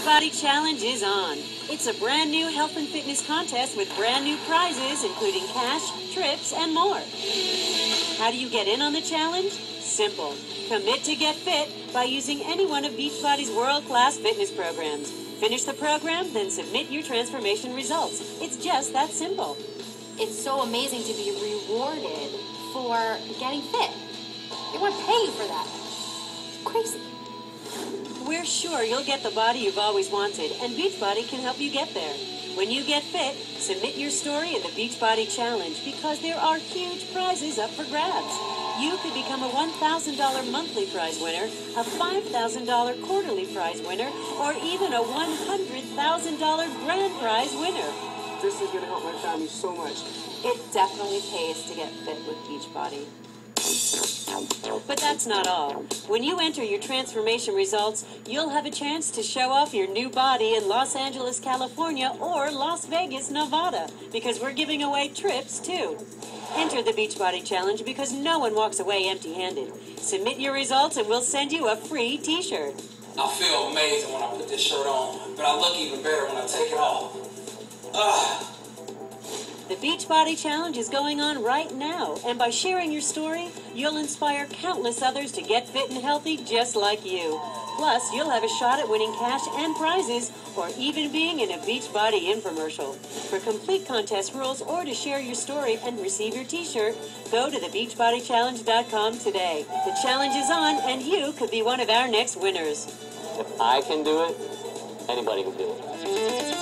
Beachbody Challenge is on. It's a brand new health and fitness contest with brand new prizes, including cash, trips, and more. How do you get in on the challenge? Simple. Commit to get fit by using any one of Beachbody's world-class fitness programs. Finish the program, then submit your transformation results. It's just that simple. It's so amazing to be rewarded for getting fit. They want to pay you for that. Crazy. We're sure you'll get the body you've always wanted, and Beachbody can help you get there. When you get fit, submit your story in the Beachbody Challenge because there are huge prizes up for grabs. You could become a $1,000 monthly prize winner, a $5,000 quarterly prize winner, or even a $100,000 grand prize winner. This is going to help my family so much. It definitely pays to get fit with Beachbody. But that's not all. When you enter your transformation results, you'll have a chance to show off your new body in Los Angeles, California, or Las Vegas, Nevada, because we're giving away trips, too. Enter the Beachbody Challenge because no one walks away empty-handed. Submit your results and we'll send you a free t-shirt. I feel amazing when I put this shirt on, but I look even better when I take it off. The Beachbody Challenge is going on right now, and by sharing your story, you'll inspire countless others to get fit and healthy just like you. Plus, you'll have a shot at winning cash and prizes, or even being in a Beachbody infomercial. For complete contest rules or to share your story and receive your t-shirt, go to thebeachbodychallenge.com today. The challenge is on, and you could be one of our next winners. If I can do it, anybody can do it.